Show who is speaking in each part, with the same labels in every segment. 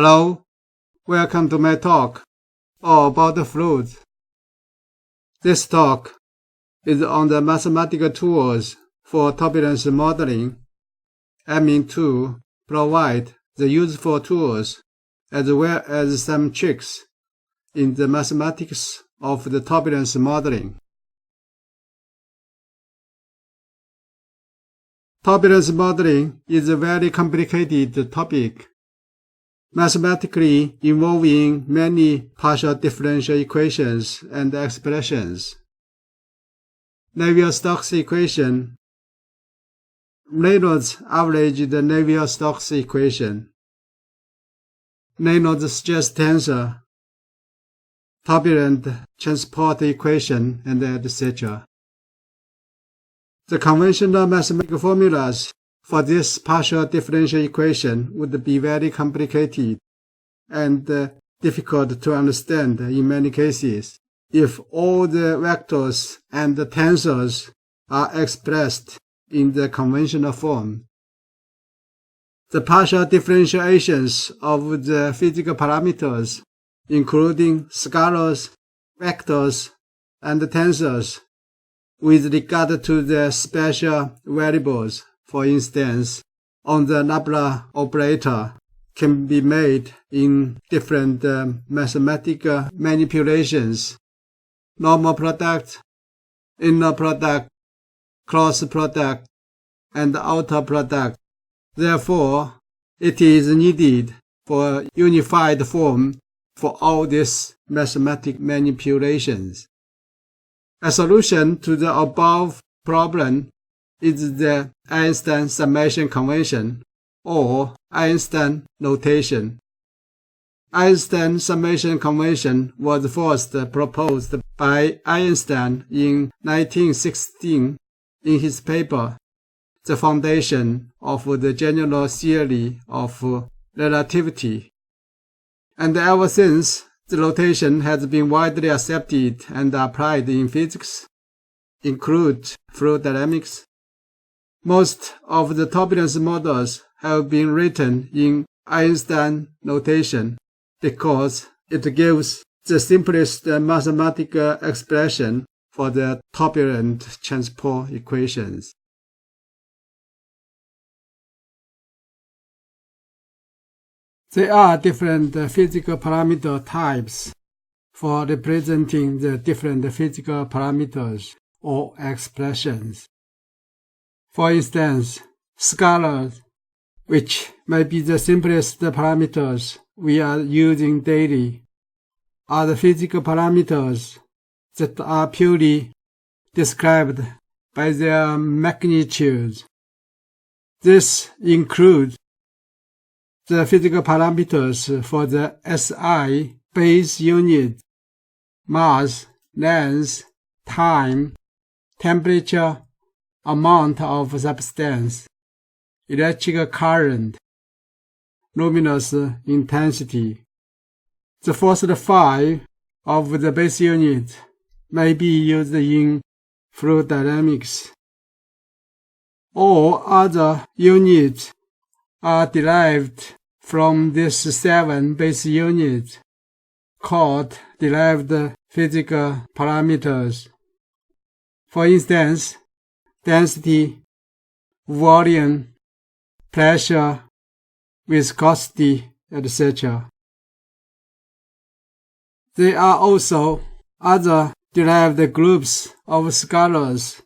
Speaker 1: Hello, welcome to my talk all about the fluids. This talk is on the mathematical tools for turbulence modeling, aiming to provide the useful tools as well as some tricks in the mathematics of the turbulence modeling. Turbulence modeling is a very complicated topic, mathematically involving many partial differential equations and expressions. Navier-Stokes equation, Reynolds averaged Navier-Stokes equation, Reynolds stress tensor, turbulent transport equation, and etc. The conventional mathematical formulas for this partial differential equation would be very complicated and difficult to understand in many cases if all the vectors and the tensors are expressed in the conventional form. The partial differentiations of the physical parameters, including scalars, vectors, and tensors, with regard to the special variables, for instance, on the nabla operator, can be made in different mathematical manipulations: normal product, inner product, cross product, and outer product. Therefore, it is needed for a unified form for all these mathematical manipulations. A solution to the above problem is the Einstein summation convention, or Einstein notation. Einstein summation convention was first proposed by Einstein in 1916 in his paper, The Foundation of the General Theory of Relativity. And ever since, the notation has been widely accepted and applied in physics, including fluid dynamics. Most of the turbulence models have been written in Einstein notation because it gives the simplest mathematical expression for the turbulent transport equations. There are different physical parameter types for representing the different physical parameters or expressions. For instance, scalars, which may be the simplest parameters we are using daily, are the physical parameters that are purely described by their magnitudes. This includes the physical parameters for the SI base unit, mass, length, time, temperature, amount of substance, electrical current, luminous intensity. The first 5 of the base unit may be used in fluid dynamics. All other units are derived from these 7 base units, called derived physical parameters. For instance, density, volume, pressure, viscosity, etc. There are also other derived groups of scalars,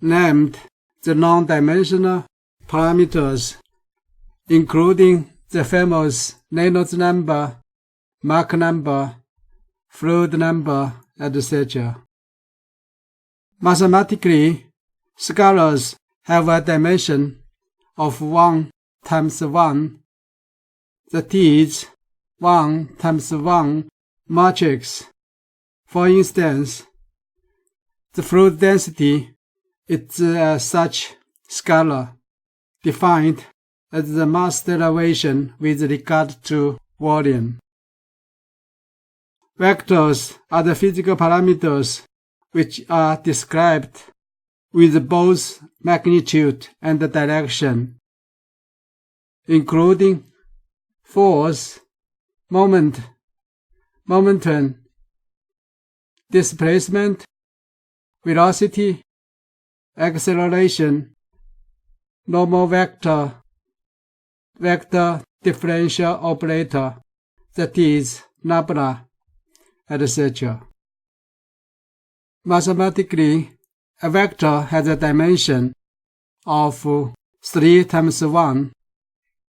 Speaker 1: named the non-dimensional parameters, including the famous Reynolds number, Mach number, fluid number, etc. Mathematically, scalars have a dimension of 1 times 1, that is, 1 times 1 matrix. For instance, the fluid density is such scalar, defined as the mass derivation with regard to volume. Vectors are the physical parameters which are described with both magnitude and direction, including force, moment, momentum, displacement, velocity, acceleration, normal vector, vector differential operator, that is, nabla, etc. Mathematically, a vector has a dimension of 3 times 1,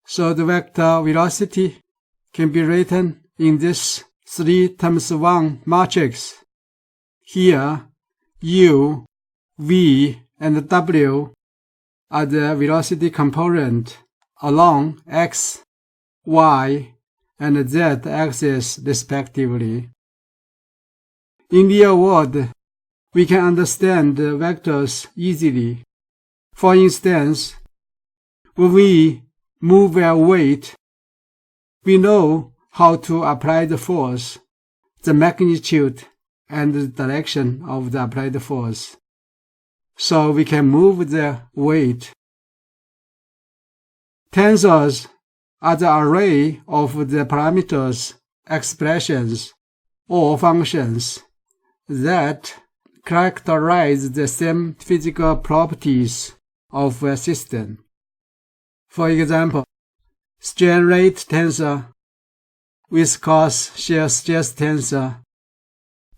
Speaker 1: so the vector velocity can be written in this 3 times 1 matrix. Here, u, v, and w are the velocity component along x, y, and z axis respectively. In real world, we can understand the vectors easily. For instance, when we move a weight, we know how to apply the force, the magnitude, and the direction of the applied force, so we can move the weight. Tensors are the array of the parameters, expressions, or functions that characterize the same physical properties of a system. For example, strain rate tensor, viscous shear stress tensor,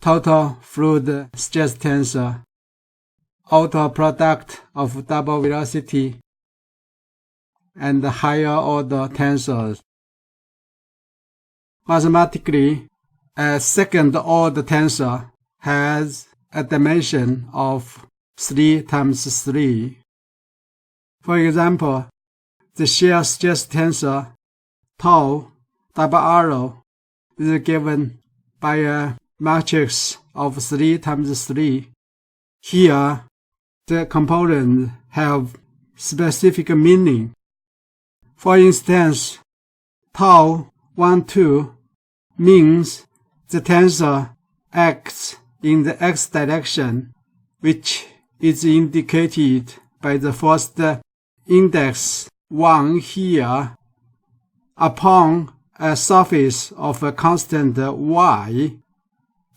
Speaker 1: total fluid stress tensor, outer product of double velocity, and higher order tensors. Mathematically, a second order tensor has a dimension of 3 times 3. For example, the shear stress tensor tau double arrow is given by a matrix of 3 times 3. Here, the components have specific meaning. For instance, tau 1, 2 means the tensor acts in the x direction, which is indicated by the first index 1 here upon a surface of a constant y.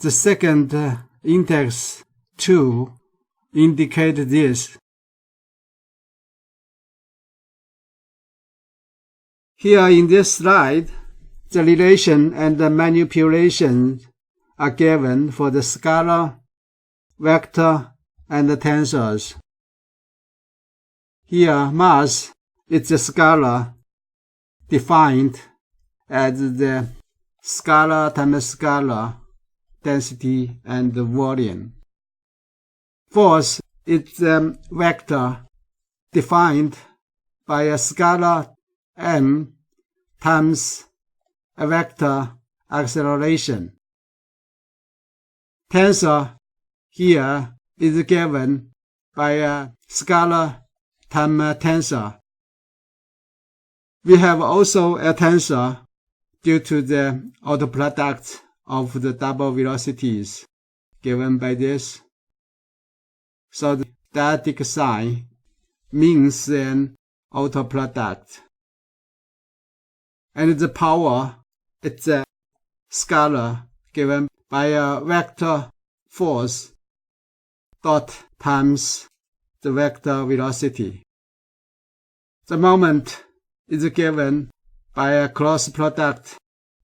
Speaker 1: The second index 2 indicate this. Here in this slide, the relation and the manipulation are given for the scalar, vector, and the tensors. Here, mass is the scalar, defined as the scalar times scalar, density and volume. Force is the vector, defined by a scalar m times a vector acceleration. Tensor here is given by a scalar times tensor. We have also a tensor due to the auto product of the double velocities given by this. So the static sign means an auto product. And the power is a scalar given by a vector force dot times the vector velocity. The moment is given by a cross product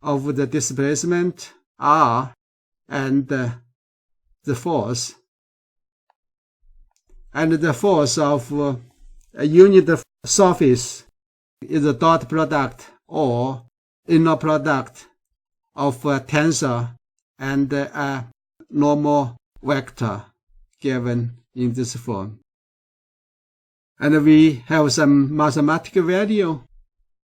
Speaker 1: of the displacement r and the force. And the force of a unit surface is a dot product or inner product of a tensor and a normal vector given in this form. And we have some mathematical value,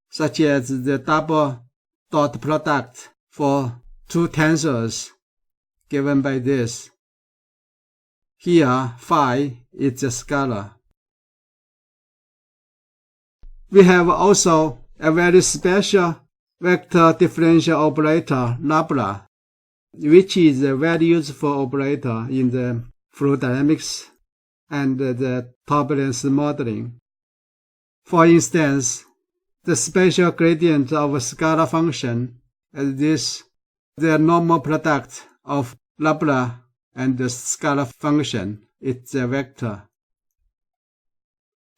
Speaker 1: such as the double dot product for two tensors given by this. Here, phi is a scalar. We have also a very special vector differential operator, nabla, which is a very useful operator in the fluid dynamics and the turbulence modeling. For instance, the spatial gradient of a scalar function as this, the normal product of Laplace and the scalar function is a vector.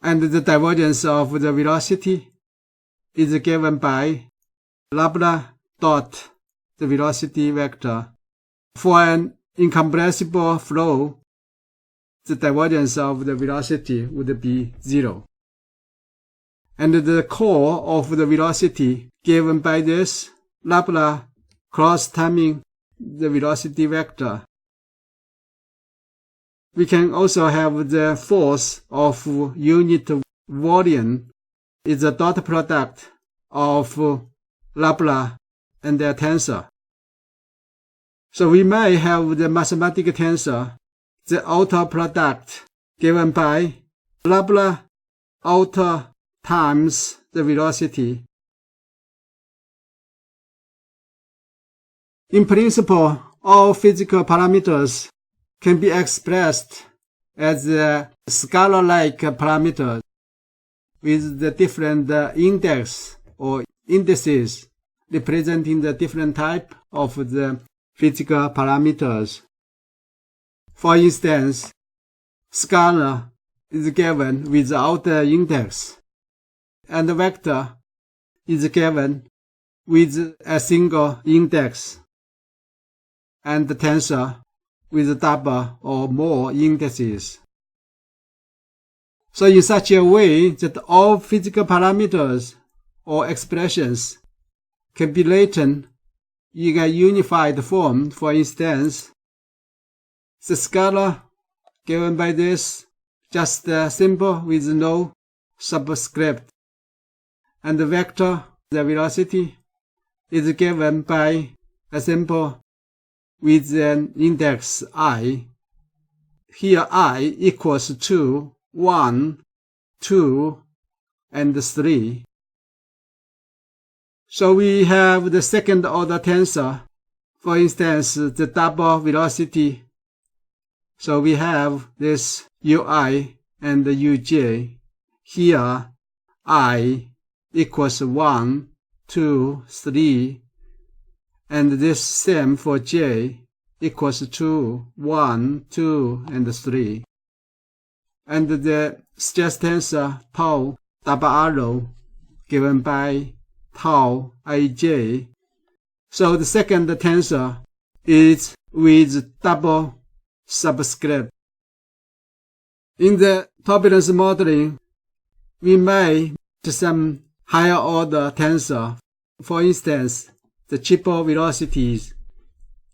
Speaker 1: And the divergence of the velocity is given by Laplace dot the velocity vector. For an incompressible flow, the divergence of the velocity would be 0. And the core of the velocity given by this Laplace cross-timing the velocity vector. We can also have the force of unit volume is a dot product of Laplace and their tensor. So we may have the mathematical tensor, the outer product given by Laplace outer times the velocity. In principle, all physical parameters can be expressed as scalar-like parameters with the different index or indices representing the different type of the physical parameters. For instance, scalar is given without the index, and the vector is given with a single index, and the tensor with double or more indices. So in such a way that all physical parameters or expressions can be written in a unified form. For instance, the scalar given by this, just a symbol with no subscript, and the vector, the velocity, is given by a symbol with an index I. Here I equals 2, 1, 2, and 3. So we have the second order tensor, for instance, the double velocity. So we have this ui and uj. Here I equals 1, 2, 3, and this same for j equals 2, 1, 2, and 3. And the stress tensor tau double arrow given by tau ij. So the second tensor is with double subscript. In the turbulence modeling, we may do some higher order tensor. For instance, the triple velocities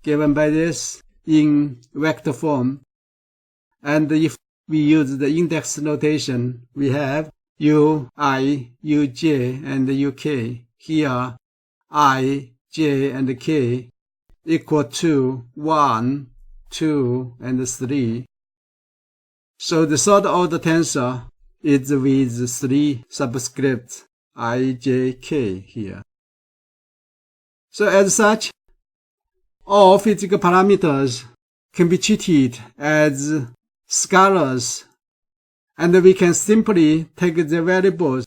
Speaker 1: given by this in vector form. And if we use the index notation, we have ui, uj, and uk. Here, I, j, and k equal to 1, 2, and 3. So the third order tensor is with 3 subscripts I, j, k here. So as such, all physical parameters can be treated as scalars, and we can simply take the variables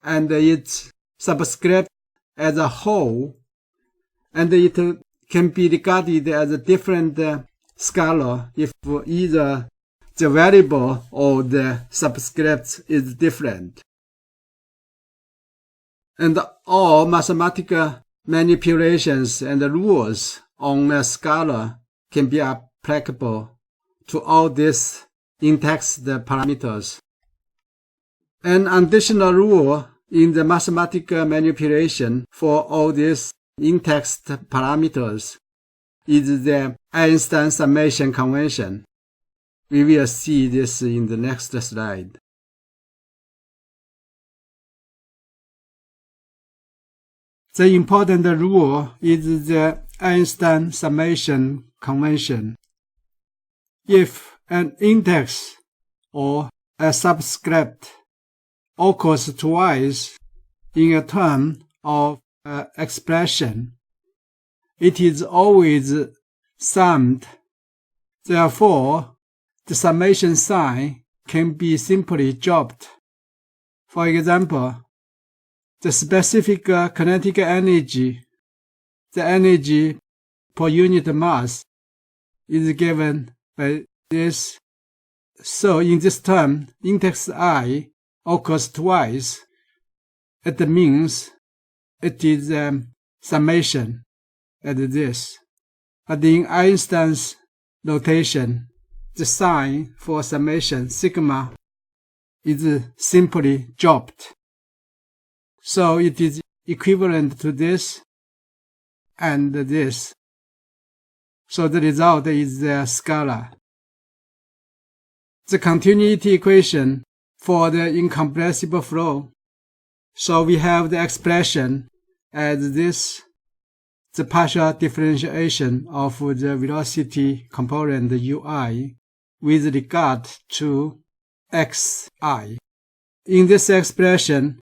Speaker 1: and its subscript as a whole, and it can be regarded as a different scalar if either the variable or the subscript is different. And all mathematical manipulations and rules on a scalar can be applicable to all these in-text parameters. An additional rule in the mathematical manipulation for all these in-text parameters is the Einstein summation convention. We will see this in the next slide. The important rule is the Einstein summation convention. If an index or a subscript occurs twice in a term of an expression, it is always summed. Therefore, the summation sign can be simply dropped. For example, the specific kinetic energy, the energy per unit mass, is given by this. So in this term, index I occurs twice. It means it is summation at this. But in Einstein's notation, the sign for summation, sigma, is simply dropped. So it is equivalent to this and this. So the result is the scalar. The continuity equation for the incompressible flow. So we have the expression as this, the partial differentiation of the velocity component ui with regard to xi. In this expression,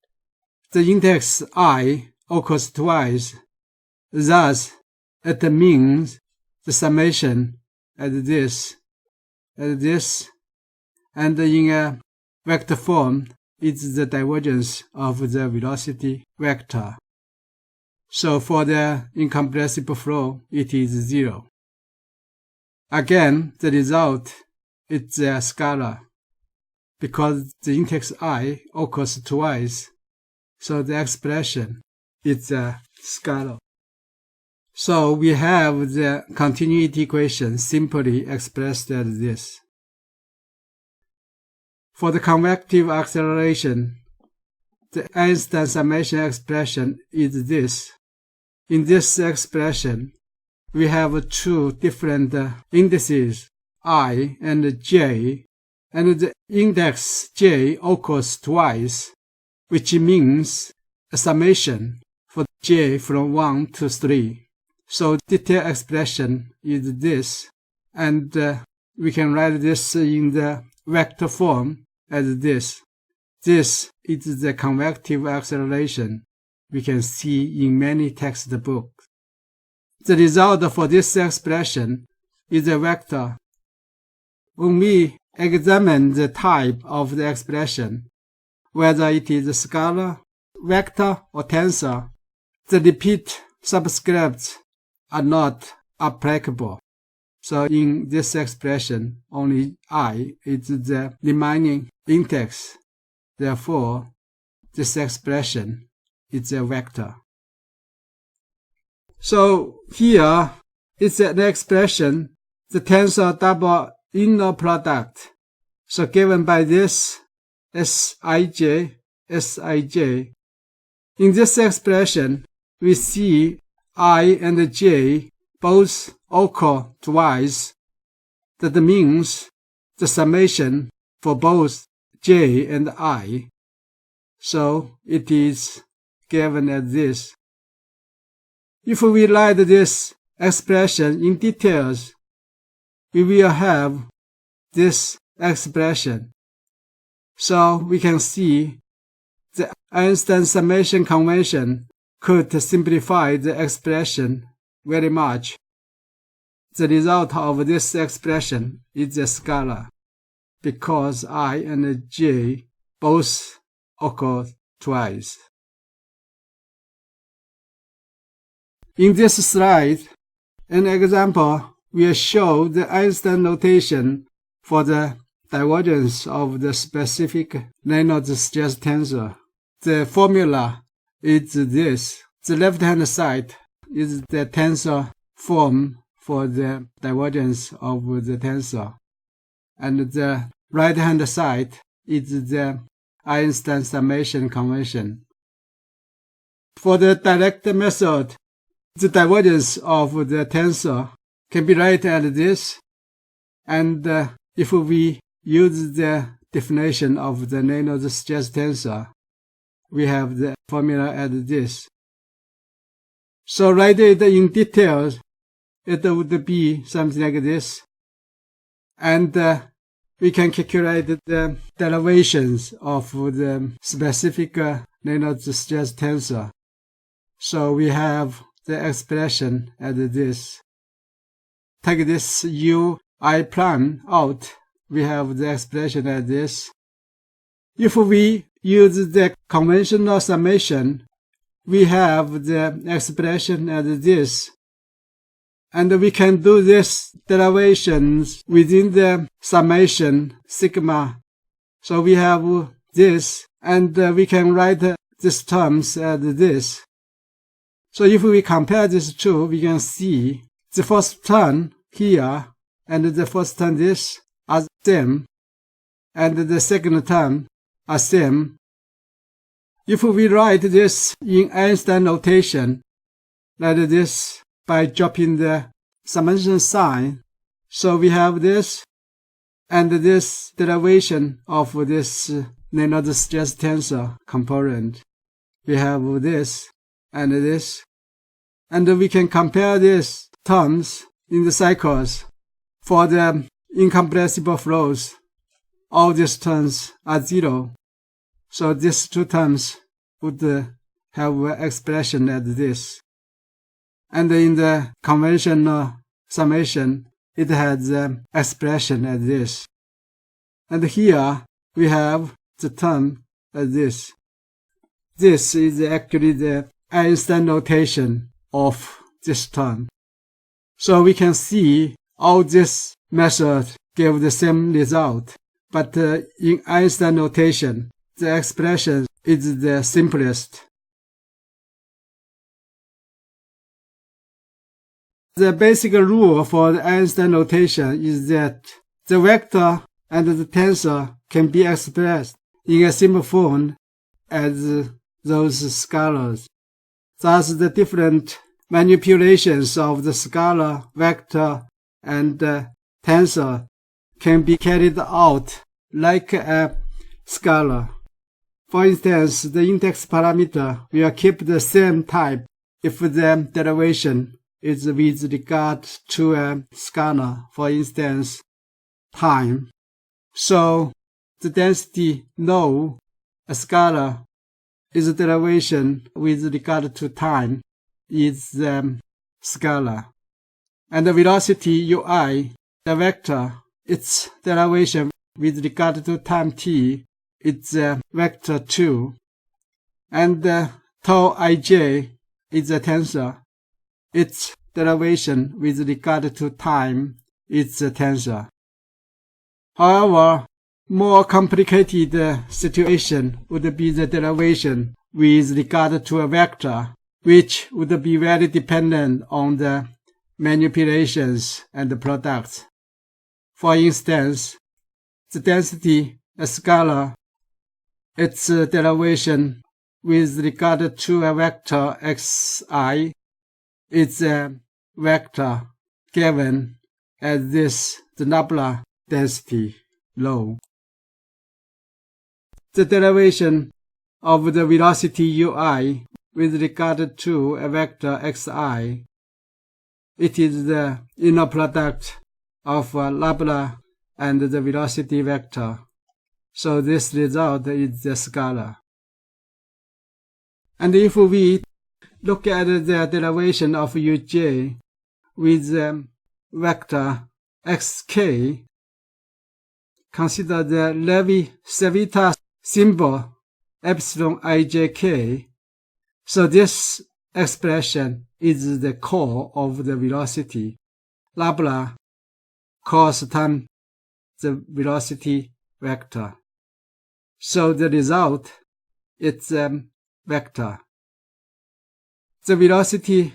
Speaker 1: the index I occurs twice. Thus, it means the summation at this, and in a vector form, it's the divergence of the velocity vector. So for the incompressible flow, it is 0. Again, the result is a scalar, because the index I occurs twice, so the expression is a scalar. So we have the continuity equation simply expressed as this. For the convective acceleration, the Einstein summation expression is this. In this expression, we have two different indices, I and j, and the index j occurs twice, which means a summation for j from 1 to 3. So detailed expression is this, and we can write this in the vector form as this. This is the convective acceleration we can see in many textbooks. The result for this expression is a vector. When we examine the type of the expression, whether it is a scalar, vector, or tensor, the repeat subscripts are not applicable. So in this expression, only I is the remaining index. Therefore, this expression is a vector. So here is an expression, the tensor double inner product. So given by this Sij, Sij. In this expression, we see I and j both occur twice. That means the summation for both j and I. So it is given as this. If we write this expression in details, we will have this expression. So we can see the Einstein summation convention could simplify the expression very much. The result of this expression is a scalar, because I and j both occur twice. In this slide, an example will show the Einstein notation for the divergence of the specific Reynolds-Stress tensor. The formula is this. The left-hand side is the tensor form for the divergence of the tensor, and the right-hand side is the Einstein summation convention. For the direct method, the divergence of the tensor can be written as this, and if we use the definition of the Reynolds-Stress tensor, we have the formula as this. So write it in detail, it would be something like this, and we can calculate the derivations of the specific Reynolds-Stress tensor. So we have the expression as this. Take this ui prime out, we have the expression as this. If we use the conventional summation we have the expression as this. And we can do this derivations within the summation sigma. So we have this, and we can write these terms as this. So if we compare these two, we can see the first term here and the first term this are same, and the second term are same. If we write this in Einstein notation, like this, by dropping the summation sign, so we have this, and this derivation of this Leonard stress tensor component. We have this and this, and we can compare these terms in the cycles. For the incompressible flows, all these terms are zero. So these two terms would have an expression as this. And in the conventional summation, it has the expression as this. And here we have the term as this. This is actually the Einstein notation of this term. So we can see all this method give the same result, but in Einstein notation, the expression is the simplest. The basic rule for the Einstein notation is that the vector and the tensor can be expressed in a simple form as those scalars. Thus, the different manipulations of the scalar, vector, and tensor can be carried out like a scalar. For instance, the index parameter will keep the same type if the derivation is with regard to a scalar, for instance, time. So the density no, a scalar, is a derivation with regard to time, is scalar. And the velocity ui, the vector, its derivation with regard to time t, it's vector 2. And tau ij is a tensor. Its derivation with regard to time is a tensor. However, more complicated situation would be the derivation with regard to a vector, which would be very dependent on the manipulations and the products. For instance, the density, a scalar, its derivation with regard to a vector xi is a vector given as this, the nabla density rho. The derivation of the velocity ui with regard to a vector xi, it is the inner product of nabla and the velocity vector. So this result is the scalar. And if we look at the derivation of uj with vector xk, consider the Levi-Civita symbol epsilon ijk. So this expression is the core of the velocity. Nabla cos times the velocity vector. So the result is vector. The velocity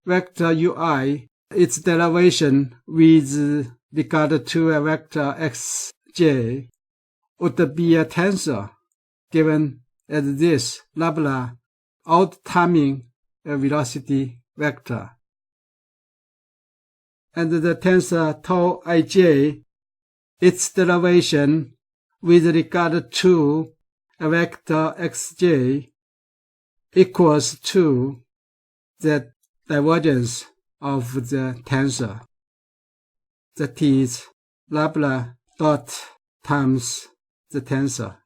Speaker 1: vector ui, its derivation with regard to a vector xj would be a tensor given as this nabla out-timing a velocity vector. And the tensor tau ij, its derivation with regard to a vector xj equals to the divergence of the tensor. That is nabla dot times the tensor.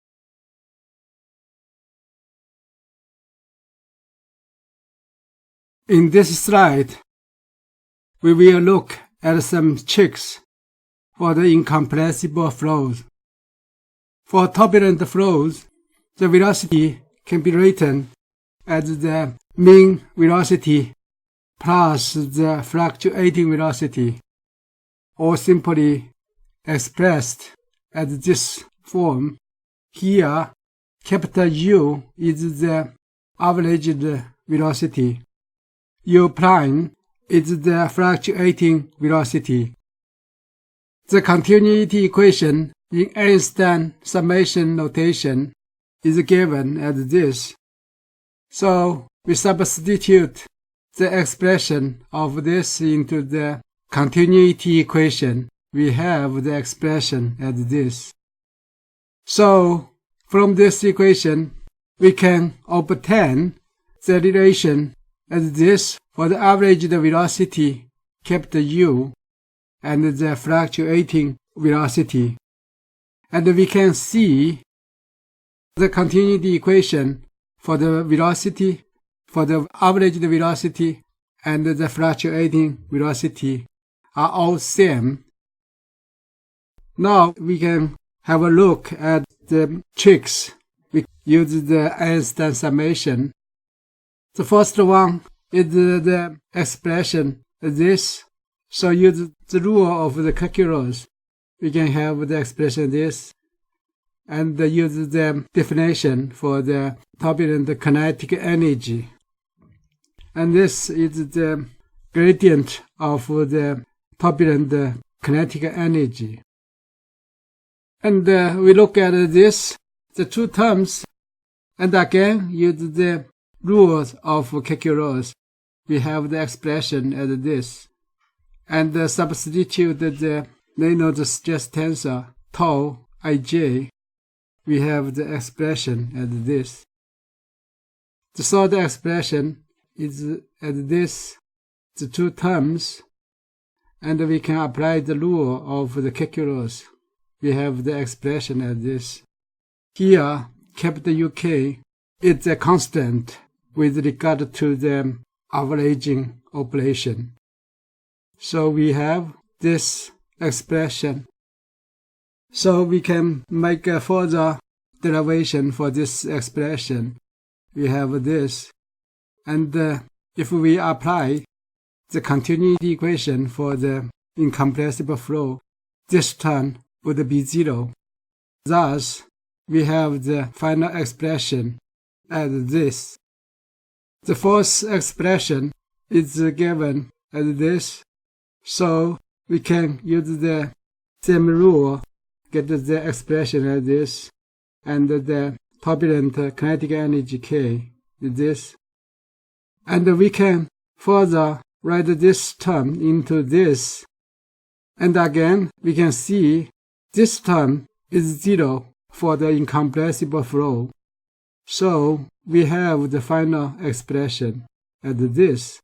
Speaker 1: In this slide, we will look at some tricks for the incompressible flows. For turbulent flows, the velocity can be written as the mean velocity plus the fluctuating velocity, or simply expressed as this form. Here, capital U is the averaged velocity. U prime is the fluctuating velocity. The continuity equation in Einstein summation notation is given as this. So we substitute the expression of this into the continuity equation. We have the expression as this. So from this equation, we can obtain the relation as this for the averaged velocity, capital U, and the fluctuating velocity. And we can see the continuity equation for the velocity, for the averaged velocity, and the fluctuating velocity are all same. Now we can have a look at the tricks. We use the Einstein summation. The first one is the expression this. So use the rule of the calculus. We can have the expression this, and use the definition for the turbulent kinetic energy. And this is the gradient of the turbulent kinetic energy. And we look at this, the two terms, and again use the rules of calculus. We have the expression as this, and substitute the Reynolds stress tensor tau ij. We have the expression as this. The third expression is as this, the two terms, and we can apply the rule of the calculus. We have the expression as this. Here, capital UK is a constant with regard to the averaging operation. So we have this expression. So we can make a further derivation for this expression. We have this. And if we apply the continuity equation for the incompressible flow, this term would be 0. Thus, we have the final expression as this. The fourth expression is given as this. So we can use the same rule, get the expression as this, and the turbulent kinetic energy K is this. And we can further write this term into this. And again, we can see this term is 0 for the incompressible flow. So we have the final expression as this.